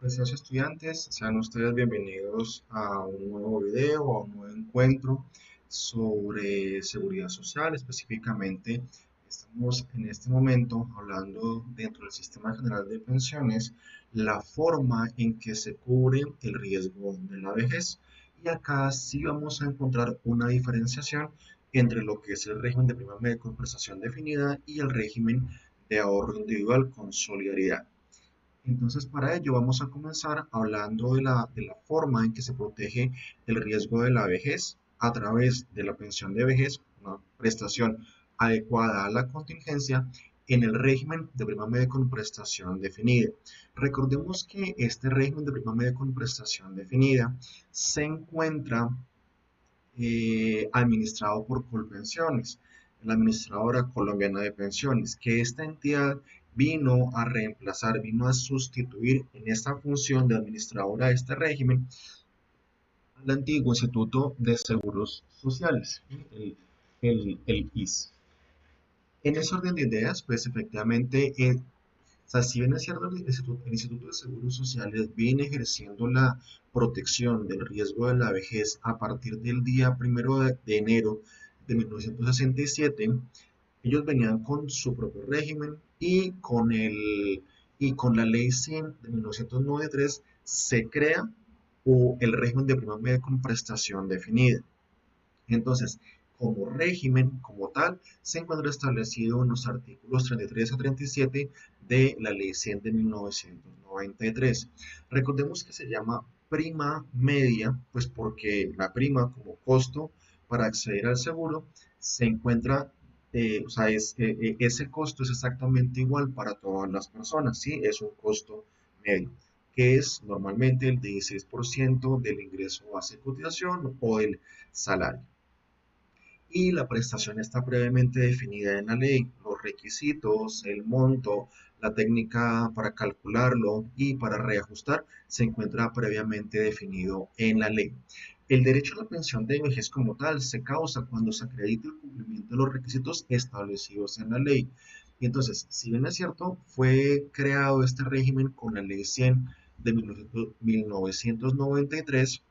Preciosos estudiantes, sean ustedes bienvenidos a un nuevo video, a un nuevo encuentro sobre seguridad social. Específicamente, estamos en este momento hablando dentro del Sistema General de Pensiones, la forma en que se cubre el riesgo de la vejez. Y acá sí vamos a encontrar una diferenciación entre lo que es el régimen de prima media con prestación definida y el régimen de ahorro individual con solidaridad. Entonces, para ello vamos a comenzar hablando de la forma en que se protege el riesgo de la vejez a través de la pensión de vejez, una prestación adecuada a la contingencia en el régimen de prima media con prestación definida. Recordemos que este régimen de prima media con prestación definida se encuentra administrado por Colpensiones, la Administradora Colombiana de Pensiones, que esta entidad vino a reemplazar, vino a sustituir en esta función de administradora de este régimen al antiguo Instituto de Seguros Sociales, el IS. En ese orden de ideas, pues efectivamente, o sea, si bien es cierto, el Instituto de Seguros Sociales viene ejerciendo la protección del riesgo de la vejez a partir del día 1 de enero de 1967, ellos venían con su propio régimen y con la ley 100 de 1993 se crea el régimen de prima media con prestación definida. Entonces, como régimen, como tal, se encuentra establecido en los artículos 33 a 37 de la Ley 100 de 1993. Recordemos que se llama prima media, pues porque la prima como costo para acceder al seguro se encuentra, o sea, ese costo es exactamente igual para todas las personas, ¿sí? Es un costo medio, que es normalmente el 16% del ingreso base de cotización o del salario. Y la prestación está previamente definida en la ley. Los requisitos, el monto, la técnica para calcularlo y para reajustar se encuentra previamente definido en la ley. El derecho a la pensión de vejez como tal se causa cuando se acredita el cumplimiento de los requisitos establecidos en la ley. Y entonces, si bien es cierto, fue creado este régimen con la ley 100 de 1993,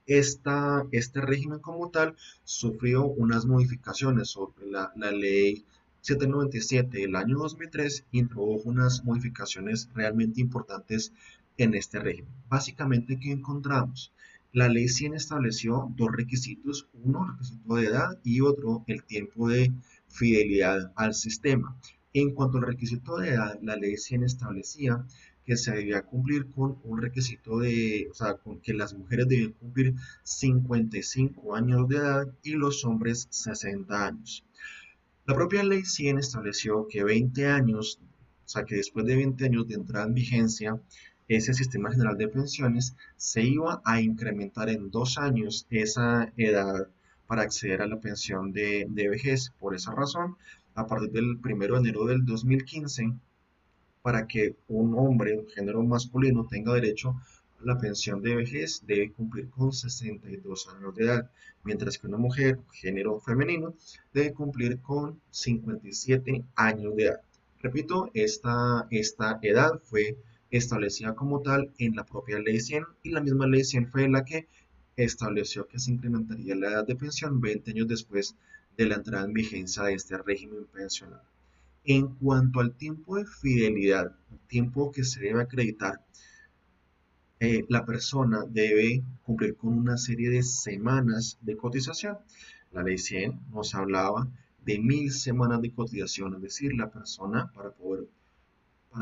este régimen como tal sufrió unas modificaciones sobre la ley 797 del año 2003, introdujo unas modificaciones realmente importantes en este régimen. Básicamente, ¿qué encontramos? La ley 100 estableció dos requisitos, uno, el requisito de edad y otro, el tiempo de fidelidad al sistema. En cuanto al requisito de edad, la ley 100 establecía que se debía cumplir con un requisito o sea, con que las mujeres debían cumplir 55 años de edad y los hombres 60 años. La propia ley 100 estableció que 20 años, o sea, que después de 20 años de entrada en vigencia, ese sistema general de pensiones se iba a incrementar en 2 años esa edad para acceder a la pensión de vejez. Por esa razón, a partir del 1 de enero del 2015, para que un hombre, un género masculino, tenga derecho a la pensión de vejez, debe cumplir con 62 años de edad, mientras que una mujer, género femenino, debe cumplir con 57 años de edad. Repito, esta edad fue establecida como tal en la propia Ley 100 y la misma Ley 100 fue la que estableció que se incrementaría la edad de pensión 20 años después de la entrada en vigencia de este régimen pensional. En cuanto al tiempo de fidelidad, el tiempo que se debe acreditar, la persona debe cumplir con una serie de semanas de cotización. La ley 100 nos hablaba de 1000 semanas de cotización, es decir, la persona para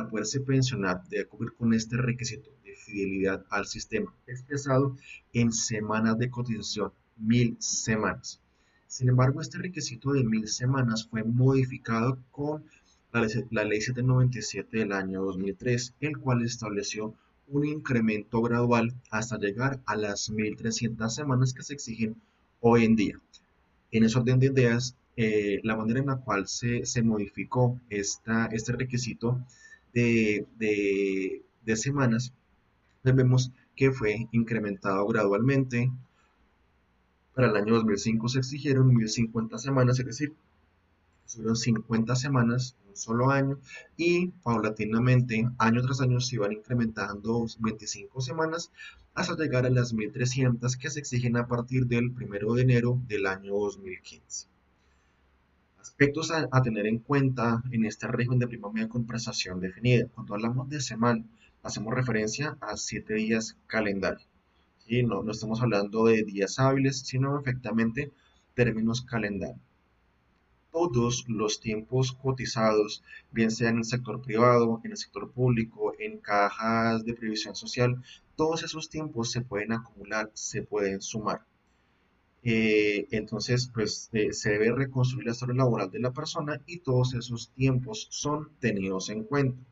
poderse pensionar debe cumplir con este requisito de fidelidad al sistema, expresado en semanas de cotización, 1000 semanas. Sin embargo, este requisito de 1000 semanas fue modificado con la ley 797 del año 2003, el cual estableció un incremento gradual hasta llegar a las 1300 semanas que se exigen hoy en día. En ese orden de ideas, la manera en la cual se modificó este requisito de semanas, pues vemos que fue incrementado gradualmente. Para el año 2005 se exigieron 1050 semanas, es decir, Subieron 50 semanas en un solo año y paulatinamente, año tras año, se iban incrementando 25 semanas hasta llegar a las 1.300 que se exigen a partir del 1 de enero del año 2015. Aspectos a tener en cuenta en este régimen de prima media con prestación definida. Cuando hablamos de semana, hacemos referencia a 7 días calendario. ¿Sí? No estamos hablando de días hábiles, sino efectivamente términos calendario. Todos los tiempos cotizados, bien sea en el sector privado, en el sector público, en cajas de previsión social, todos esos tiempos se pueden acumular, se pueden sumar. Entonces, pues se debe reconstruir la historia laboral de la persona y todos esos tiempos son tenidos en cuenta.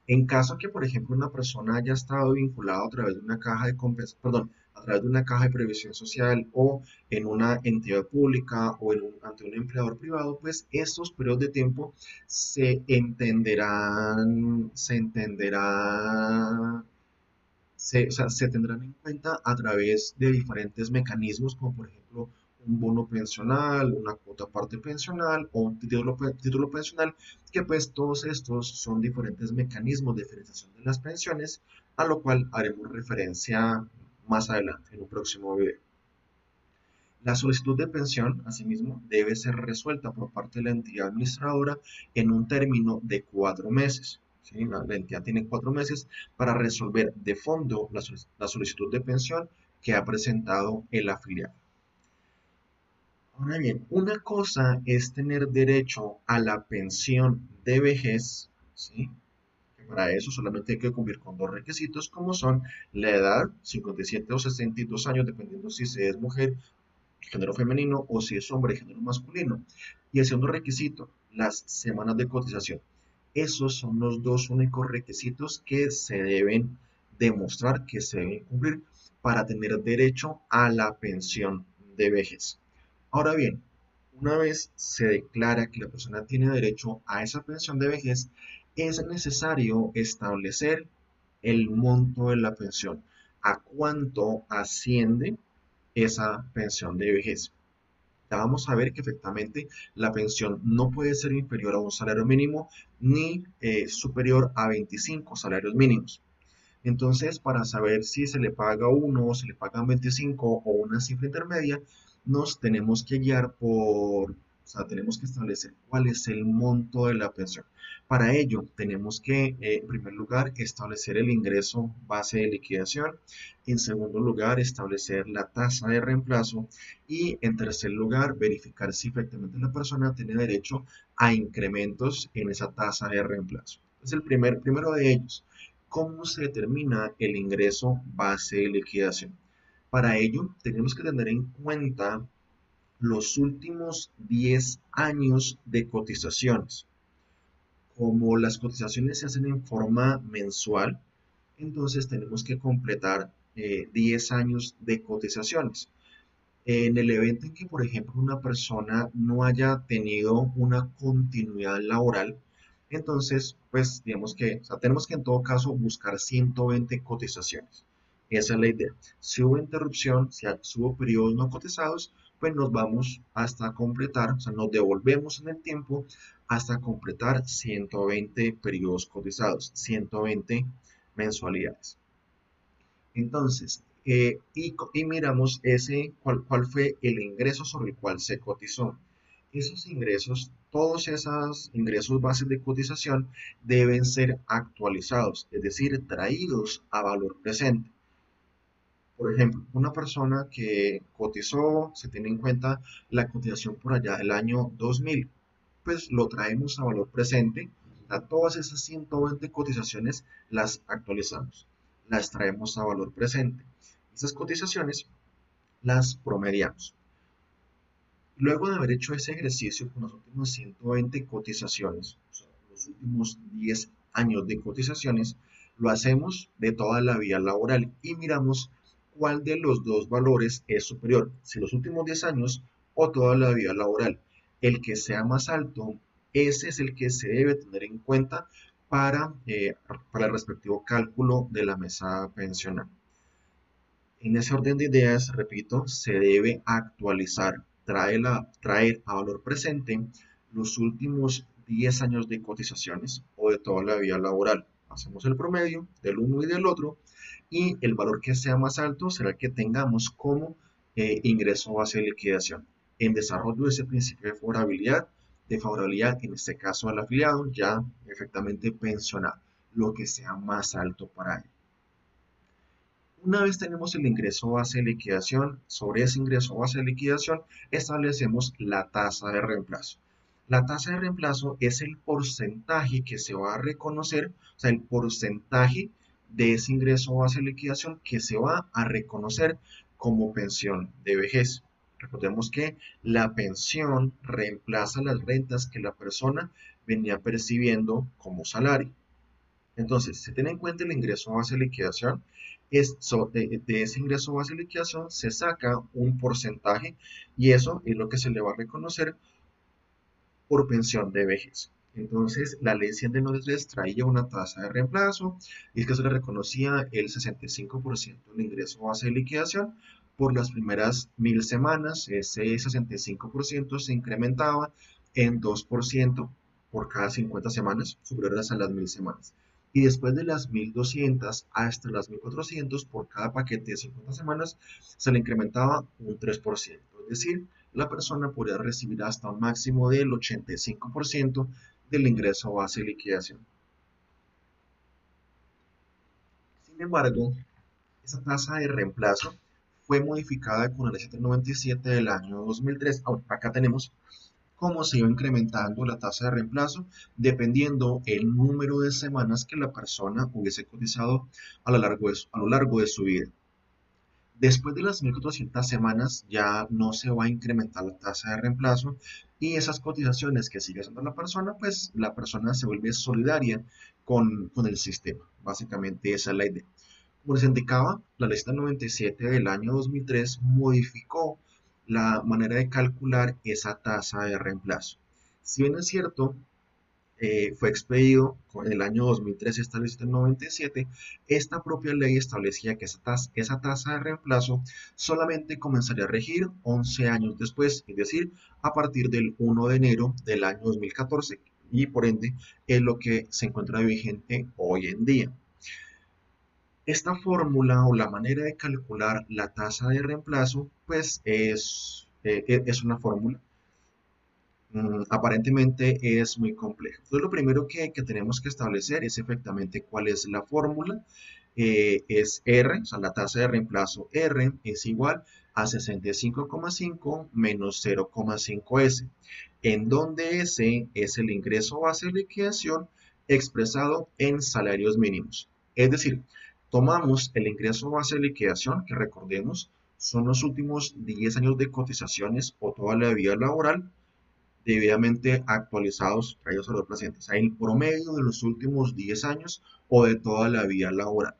En caso que, por ejemplo, una persona haya estado vinculada a través de una caja de perdón, a través de una caja de previsión social o en una entidad pública o ante un empleador privado, pues estos periodos de tiempo se tendrán en cuenta a través de diferentes mecanismos, como por ejemplo un bono pensional, una cuota parte pensional o un título pensional, que pues todos estos son diferentes mecanismos de diferenciación de las pensiones, a lo cual haremos referencia más adelante en un próximo video. La solicitud de pensión, asimismo, debe ser resuelta por parte de la entidad administradora en un término de 4 meses. ¿Sí? La entidad tiene 4 meses para resolver de fondo la solicitud de pensión que ha presentado el afiliado. Ahora bien, una cosa es tener derecho a la pensión de vejez, ¿sí? Que para eso solamente hay que cumplir con dos requisitos, como son la edad, 57 o 62 años, dependiendo si se es mujer, género femenino, o si es hombre, género masculino. Y el segundo requisito, las semanas de cotización. Esos son los dos únicos requisitos que se deben demostrar, que se deben cumplir para tener derecho a la pensión de vejez. Ahora bien, una vez se declara que la persona tiene derecho a esa pensión de vejez, es necesario establecer el monto de la pensión, a cuánto asciende esa pensión de vejez. Ya vamos a ver que efectivamente la pensión no puede ser inferior a un salario mínimo ni superior a 25 salarios mínimos. Entonces, para saber si se le paga uno o se le pagan 25 o una cifra intermedia, nos tenemos que guiar tenemos que establecer cuál es el monto de la pensión. Para ello, tenemos que, en primer lugar, establecer el ingreso base de liquidación. En segundo lugar, establecer la tasa de reemplazo. Y en tercer lugar, verificar si efectivamente la persona tiene derecho a incrementos en esa tasa de reemplazo. Es el primero de ellos. ¿Cómo se determina el ingreso base de liquidación? Para ello, tenemos que tener en cuenta los últimos 10 años de cotizaciones. Como las cotizaciones se hacen en forma mensual, entonces tenemos que completar 10 años de cotizaciones. En el evento en que, por ejemplo, una persona no haya tenido una continuidad laboral, entonces, pues, digamos que, o sea, tenemos que en todo caso buscar 120 cotizaciones. Esa es la idea. Si hubo interrupción, si hubo periodos no cotizados, pues nos vamos hasta completar, o sea, nos devolvemos en el tiempo hasta completar 120 periodos cotizados, 120 mensualidades. Entonces, y miramos cuál fue el ingreso sobre el cual se cotizó. Esos ingresos, todos esos ingresos bases de cotización deben ser actualizados, es decir, traídos a valor presente. Por ejemplo, una persona que cotizó, se tiene en cuenta la cotización por allá del año 2000, pues lo traemos a valor presente. A todas esas 120 cotizaciones las actualizamos, las traemos a valor presente. Esas cotizaciones las promediamos. Luego de haber hecho ese ejercicio con las últimas 120 cotizaciones, o sea, los últimos 10 años de cotizaciones, lo hacemos de toda la vida laboral y miramos cuál de los dos valores es superior, si los últimos 10 años o toda la vida laboral. El que sea más alto, ese es el que se debe tener en cuenta para el respectivo cálculo de la mesa pensional. En ese orden de ideas, repito, se debe actualizar traer a valor presente los últimos 10 años de cotizaciones o de toda la vida laboral. Hacemos el promedio del uno y del otro y el valor que sea más alto será el que tengamos como ingreso base de liquidación. En desarrollo de ese principio de favorabilidad, en este caso al afiliado, ya efectivamente pensionar lo que sea más alto para él. Una vez tenemos el ingreso base de liquidación, sobre ese ingreso base de liquidación establecemos la tasa de reemplazo. La tasa de reemplazo es el porcentaje que se va a reconocer, o sea, el porcentaje de ese ingreso base de liquidación que se va a reconocer como pensión de vejez. Recordemos que la pensión reemplaza las rentas que la persona venía percibiendo como salario. Entonces, se tiene en cuenta el ingreso base de liquidación, de ese ingreso base de liquidación se saca un porcentaje y eso es lo que se le va a reconocer por pensión de vejez. Entonces, la ley 100 de 93 traía una tasa de reemplazo y es que se le reconocía el 65% del ingreso base de liquidación por las primeras 1000 semanas. Ese 65% se incrementaba en 2% por cada 50 semanas, superiores a las 1000 semanas. Y después de las 1200 hasta las 1400, por cada paquete de 50 semanas, se le incrementaba un 3%. Es decir, la persona podría recibir hasta un máximo del 85% del ingreso base de liquidación. Sin embargo, esa tasa de reemplazo fue modificada con la ley 797 del año 2003. Acá tenemos cómo se iba incrementando la tasa de reemplazo dependiendo el número de semanas que la persona hubiese cotizado a lo largo de su vida. Después de las 1400 semanas ya no se va a incrementar la tasa de reemplazo y esas cotizaciones que sigue haciendo la persona, pues la persona se vuelve solidaria con el sistema. Básicamente esa es la idea. Como les indicaba, la ley 97 del año 2003 modificó la manera de calcular esa tasa de reemplazo. Si bien es cierto, fue expedido en el año 2013, establecido en 97, esta propia ley establecía que esa tasa de reemplazo solamente comenzaría a regir 11 años después, es decir, a partir del 1 de enero del año 2014, y por ende es lo que se encuentra vigente hoy en día. Esta fórmula o la manera de calcular la tasa de reemplazo, pues es una fórmula aparentemente es muy complejo. Entonces, lo primero que tenemos que establecer es efectivamente cuál es la fórmula. Es R, o sea, la tasa de reemplazo R es igual a 65,5 menos 0,5S, en donde S es el ingreso base de liquidación expresado en salarios mínimos. Es decir, tomamos el ingreso base de liquidación, que recordemos son los últimos 10 años de cotizaciones o toda la vida laboral, debidamente actualizados, traídos a los presentes, o sea, el promedio de los últimos 10 años o de toda la vida laboral.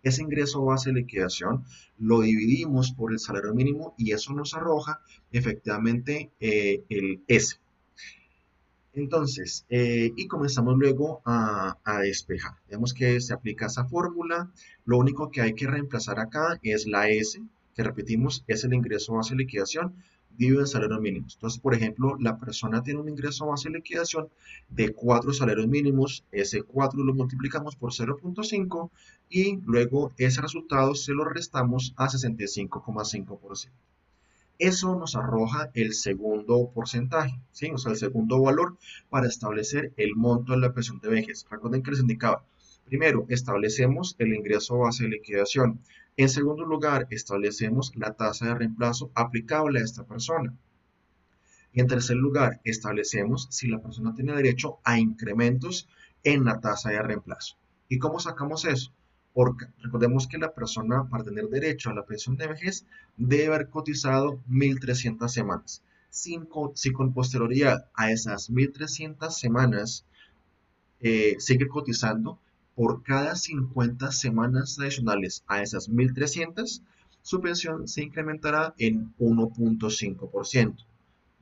Ese ingreso base de liquidación lo dividimos por el salario mínimo y eso nos arroja efectivamente el S. Entonces, y comenzamos luego a despejar. Vemos que se aplica esa fórmula. Lo único que hay que reemplazar acá es la S, que repetimos, es el ingreso base de liquidación dividido en salarios mínimos. Entonces, por ejemplo, la persona tiene un ingreso base de liquidación de 4 salarios mínimos. Ese 4 lo multiplicamos por 0,5 y luego ese resultado se lo restamos a 65,5%. Eso nos arroja el segundo porcentaje, ¿sí? O sea, el segundo valor para establecer el monto de la pensión de vejez. Recuerden que les indicaba, primero establecemos el ingreso base de liquidación. En segundo lugar, establecemos la tasa de reemplazo aplicable a esta persona. Y en tercer lugar, establecemos si la persona tiene derecho a incrementos en la tasa de reemplazo. ¿Y cómo sacamos eso? Porque recordemos que la persona, para tener derecho a la pensión de vejez, debe haber cotizado 1300 semanas. Si con posterioridad a esas 1300 semanas sigue cotizando, por cada 50 semanas adicionales a esas 1300, su pensión se incrementará en 1,5%.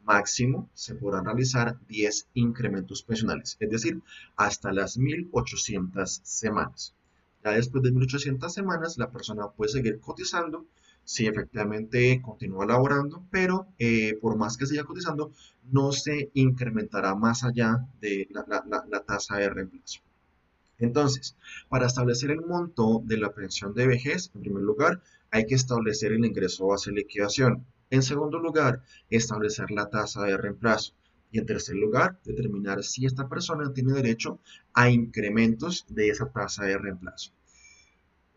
Máximo se podrán realizar 10 incrementos pensionales, es decir, hasta las 1800 semanas. Ya después de 1800 semanas, la persona puede seguir cotizando sí, efectivamente continúa laborando, pero por más que siga cotizando, no se incrementará más allá de la tasa de reemplazo. Entonces, para establecer el monto de la pensión de vejez, en primer lugar, hay que establecer el ingreso base de liquidación. En segundo lugar, establecer la tasa de reemplazo. Y en tercer lugar, determinar si esta persona tiene derecho a incrementos de esa tasa de reemplazo.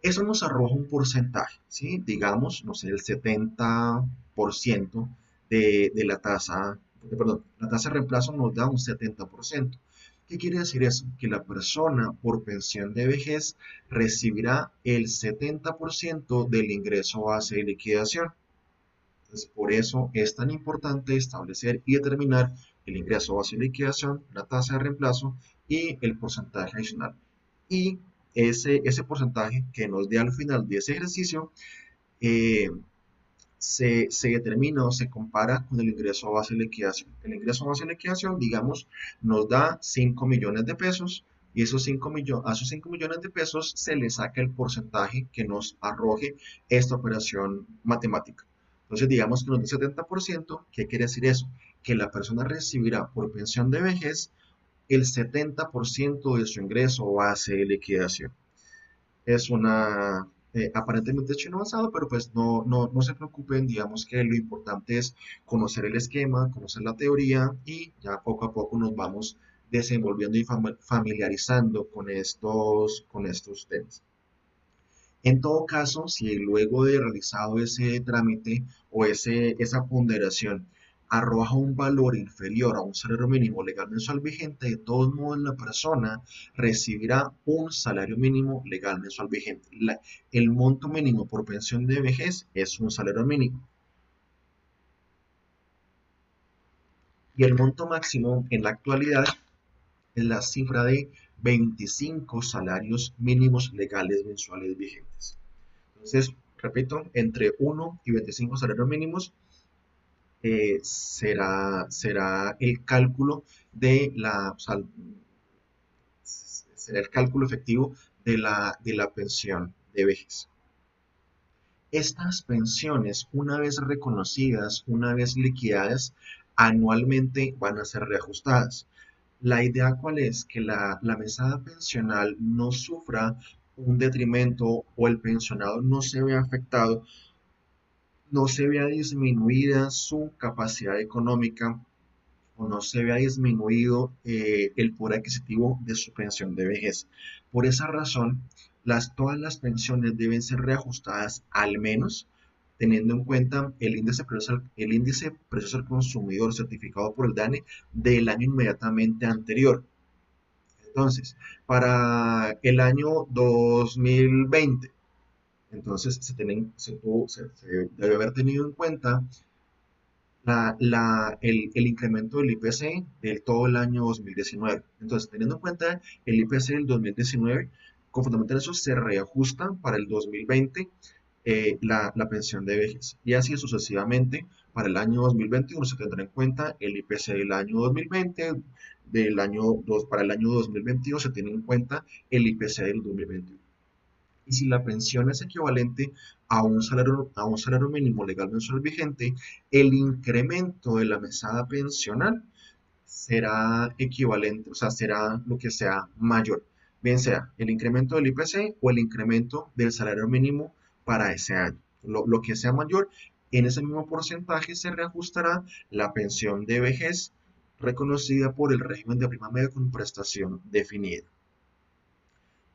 Eso nos arroja un porcentaje, ¿sí? Digamos, no sé, el 70% de la tasa, perdón, la tasa de reemplazo nos da un 70%. ¿Qué quiere decir eso? Que la persona por pensión de vejez recibirá el 70% del ingreso base de liquidación. Entonces, por eso es tan importante establecer y determinar el ingreso base de liquidación, la tasa de reemplazo y el porcentaje adicional. Y ese porcentaje que nos dé al final de ese ejercicio eh, se determina o se compara con el ingreso base de liquidación. El ingreso base de liquidación, digamos, nos da 5 millones de pesos y a esos 5 millones de pesos se le saca el porcentaje que nos arroje esta operación matemática. Entonces, digamos que nos da 70%. ¿Qué quiere decir eso? Que la persona recibirá por pensión de vejez el 70% de su ingreso base de liquidación. Es una, aparentemente chino avanzado, pero pues no se preocupen, digamos que lo importante es conocer el esquema, conocer la teoría y ya poco a poco nos vamos desenvolviendo y familiarizando con estos temas. En todo caso, si luego de realizado ese trámite o esa ponderación arroja un valor inferior a un salario mínimo legal mensual vigente, de todos modos la persona recibirá un salario mínimo legal mensual vigente. El monto mínimo por pensión de vejez es un salario mínimo y el monto máximo en la actualidad es la cifra de 25 salarios mínimos legales mensuales vigentes. Entonces, repito, entre 1 y 25 salarios mínimos será el cálculo o sea, será el cálculo efectivo de la pensión de vejez. Estas pensiones, una vez reconocidas, una vez liquidadas, anualmente van a ser reajustadas. La idea cuál es que la mesada pensional no sufra un detrimento o el pensionado no se vea afectado, no se vea disminuida su capacidad económica o no se vea disminuido el poder adquisitivo de su pensión de vejez. Por esa razón, todas las pensiones deben ser reajustadas al menos teniendo en cuenta el índice precios al consumidor certificado por el DANE del año inmediatamente anterior. Entonces, para el año 2020, entonces se debe haber tenido en cuenta el incremento del IPC del todo el año 2019. Entonces, teniendo en cuenta el IPC del 2019, con fundamento en eso se reajusta para el 2020 la pensión de vejez. Y así sucesivamente, para el año 2021 se tendrá en cuenta el IPC del año 2020, para el año 2022 se tiene en cuenta el IPC del 2021. Y si la pensión es equivalente a un salario mínimo legal mensual vigente, el incremento de la mesada pensional será equivalente, o sea, será lo que sea mayor, bien sea el incremento del IPC o el incremento del salario mínimo para ese año. Lo que sea mayor, en ese mismo porcentaje se reajustará la pensión de vejez reconocida por el régimen de prima media con prestación definida.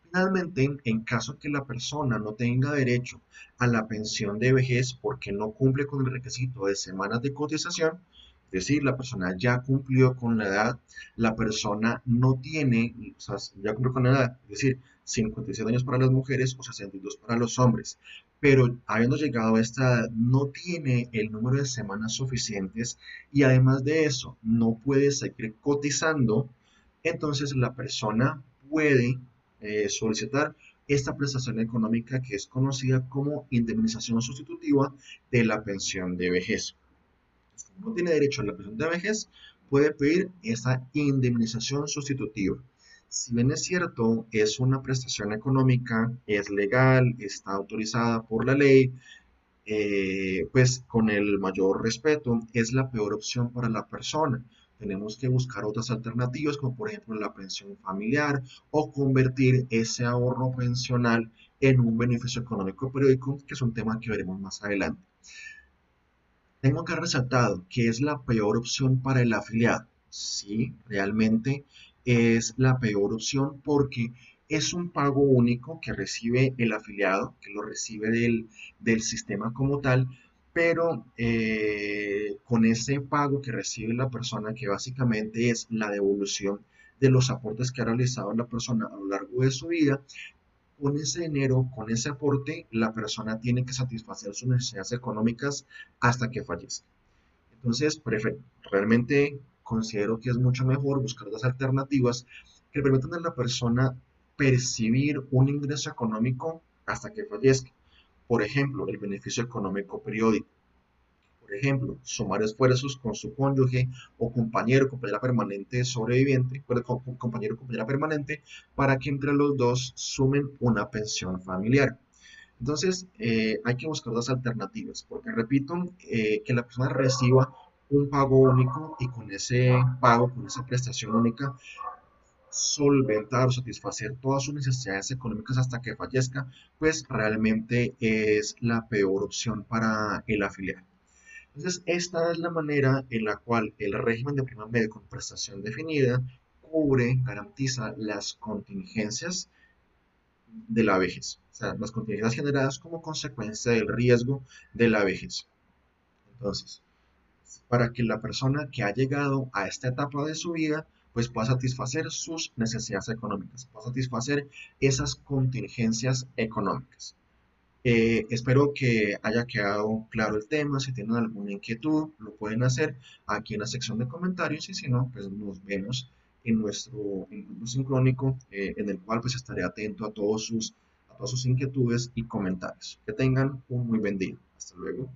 Finalmente, en caso que la persona no tenga derecho a la pensión de vejez porque no cumple con el requisito de semanas de cotización, es decir, la persona ya cumplió con la edad, la persona no tiene, o sea, ya cumplió con la edad, es decir, 57 años para las mujeres o 62 para los hombres, pero habiendo llegado a esta edad no tiene el número de semanas suficientes y además de eso no puede seguir cotizando, entonces la persona puede solicitar esta prestación económica que es conocida como indemnización sustitutiva de la pensión de vejez. Si no tiene derecho a la pensión de vejez, puede pedir esa indemnización sustitutiva. Si bien es cierto, es una prestación económica, es legal, está autorizada por la ley, pues con el mayor respeto, es la peor opción para la persona. Tenemos que buscar otras alternativas, como por ejemplo la pensión familiar o convertir ese ahorro pensional en un beneficio económico periódico, que es un tema que veremos más adelante. Tengo que resaltar que es la peor opción para el afiliado. Sí, realmente es la peor opción porque es un pago único que recibe el afiliado, que lo recibe del sistema como tal, pero con ese pago que recibe la persona, que básicamente es la devolución de los aportes que ha realizado la persona a lo largo de su vida, con ese dinero, con ese aporte, la persona tiene que satisfacer sus necesidades económicas hasta que fallezca. Entonces, realmente considero que es mucho mejor buscar otras alternativas que permitan a la persona percibir un ingreso económico hasta que fallezca. Por ejemplo, el beneficio económico periódico. Por ejemplo, sumar esfuerzos con su cónyuge o compañero o compañera permanente sobreviviente, compañero o compañera permanente, para que entre los dos sumen una pensión familiar. Entonces, hay que buscar las alternativas, porque repito, que la persona reciba un pago único y con ese pago, con esa prestación única, solventar o satisfacer todas sus necesidades económicas hasta que fallezca, pues realmente es la peor opción para el afiliado. Entonces, esta es la manera en la cual el régimen de prima media con prestación definida cubre, garantiza las contingencias de la vejez, o sea, las contingencias generadas como consecuencia del riesgo de la vejez. Entonces, para que la persona que ha llegado a esta etapa de su vida, pues pueda satisfacer sus necesidades económicas, pueda satisfacer esas contingencias económicas. Espero que haya quedado claro el tema. Si tienen alguna inquietud, lo pueden hacer aquí en la sección de comentarios y si no, pues nos vemos en nuestro sincrónico, en el cual pues estaré atento a todas sus inquietudes y comentarios. Que tengan un muy buen día. Hasta luego.